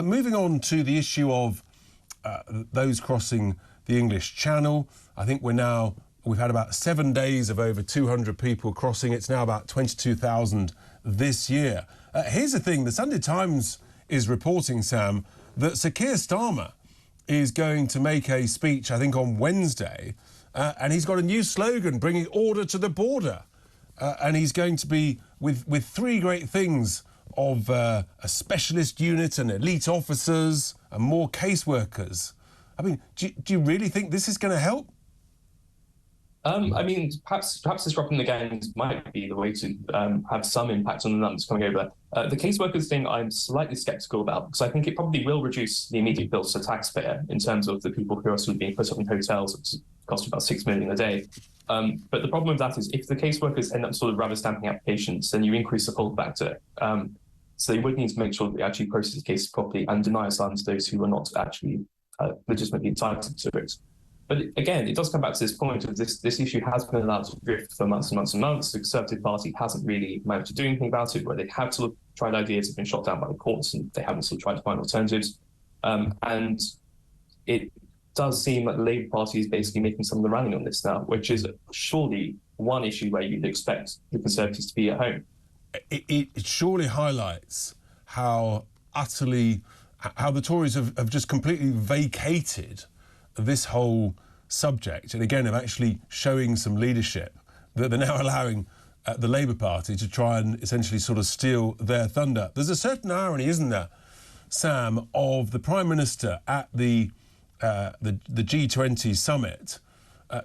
Moving on to the issue of those crossing the English Channel, I think we've had about 7 days of over 200 people crossing. It's now about 22,000 this year. Here's the thing, the Sunday Times is reporting, Sam, that Sir Keir Starmer is going to make a speech, I think, on Wednesday, and he's got a new slogan, bringing order to the border. And he's going to be with three great things of a specialist unit and elite officers and more caseworkers. I mean, do you really think this is going to help? I mean, perhaps disrupting the gangs might be the way to have some impact on the numbers coming over. The caseworkers thing I'm slightly sceptical about, because I think it probably will reduce the immediate bills to the taxpayer in terms of the people who are sort of being put up in hotels, which cost about $6 million a day. But the problem with that is if the caseworkers end up sort of rubber stamping applications, then you increase the pull factor. So you would need to make sure that they actually process the cases properly and deny asylum to those who are not actually legitimately entitled to it. But again, it does come back to this point of this issue has been allowed to drift for months and months and months. The Conservative Party hasn't really managed to do anything about it, where they have sort of tried ideas, have been shot down by the courts, and they haven't sort of tried to find alternatives. And it does seem like the Labour Party is basically making some of the running on this now, which is surely one issue where you'd expect the Conservatives to be at home. It surely highlights how the Tories have just completely vacated this whole subject, and again, of actually showing some leadership, that they're now allowing the Labour Party to try and essentially sort of steal their thunder. There's a certain irony, isn't there, Sam, of the Prime Minister at the G20 summit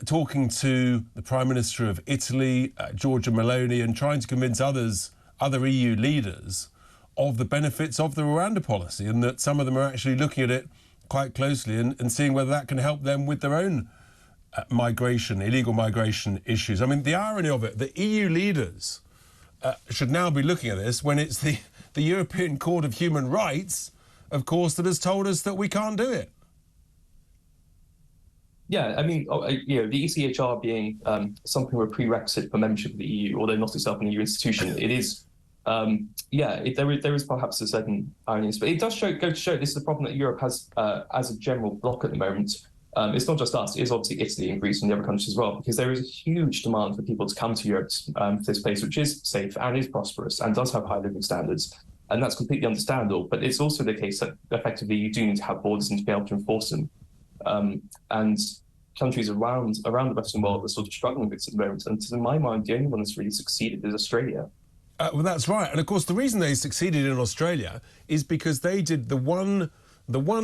talking to the Prime Minister of Italy, Giorgia Meloni, and trying to convince other EU leaders of the benefits of the Rwanda policy, and that some of them are actually looking at it quite closely and seeing whether that can help them with their own illegal migration issues. I mean, the irony of it, the EU leaders should now be looking at this when it's the European Court of Human Rights, of course, that has told us that we can't do it. Yeah, I mean, the ECHR being something of a prerequisite for membership of the EU, although not itself an EU institution, it is, there is perhaps a certain irony, but it does go to show this is the problem that Europe has as a general bloc at the moment. It's not just us, it is obviously Italy and Greece and the other countries as well, because there is a huge demand for people to come to Europe, for this place, which is safe and is prosperous and does have high living standards. And that's completely understandable, but it's also the case that effectively you do need to have borders and to be able to enforce them. And countries around the Western world are sort of struggling with this at the moment. And to my mind, the only one that's really succeeded is Australia. Well, that's right. And of course, the reason they succeeded in Australia is because they did the one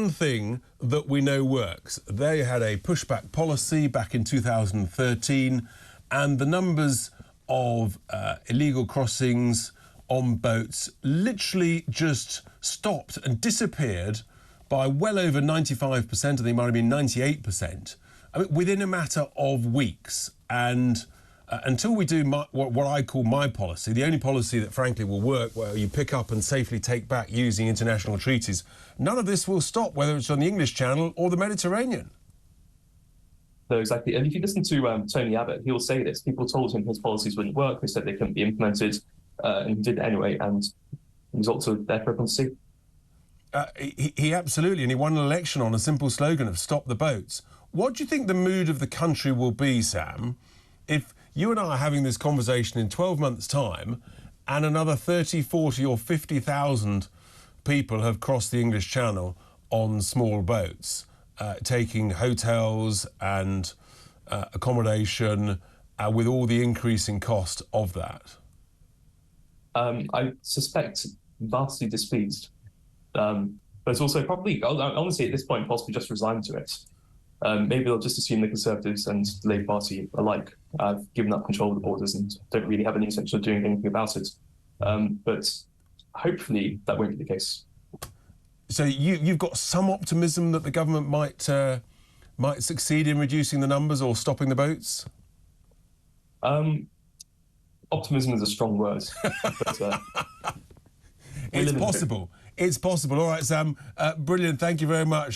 thing that we know works. They had a pushback policy back in 2013, and the numbers of illegal crossings on boats literally just stopped and disappeared by well over 95%, and they might have been 98%, I mean, within a matter of weeks. And until we do what I call my policy, the only policy that frankly will work, where you pick up and safely take back using international treaties, none of this will stop, whether it's on the English Channel or the Mediterranean. No, exactly. And if you listen to Tony Abbott, he'll say this. People told him his policies wouldn't work. They said they couldn't be implemented, and he did it anyway, and the results are there for everyone to see. He absolutely, and he won an election on a simple slogan of "Stop the boats." What do you think the mood of the country will be, Sam, if you and I are having this conversation in 12 months' time and another 30, 40 or 50,000 people have crossed the English Channel on small boats, taking hotels and accommodation with all the increasing cost of that? I suspect vastly displeased. But it's also probably, honestly, at this point, possibly just resigned to it. Maybe they'll just assume the Conservatives and the Labour Party alike have given up control of the borders and don't really have any intention of doing anything about it. But hopefully that won't be the case. So you've got some optimism that the government might succeed in reducing the numbers or stopping the boats? Optimism is a strong word. But, it's possible. It's possible. All right, Sam, brilliant. Thank you very much.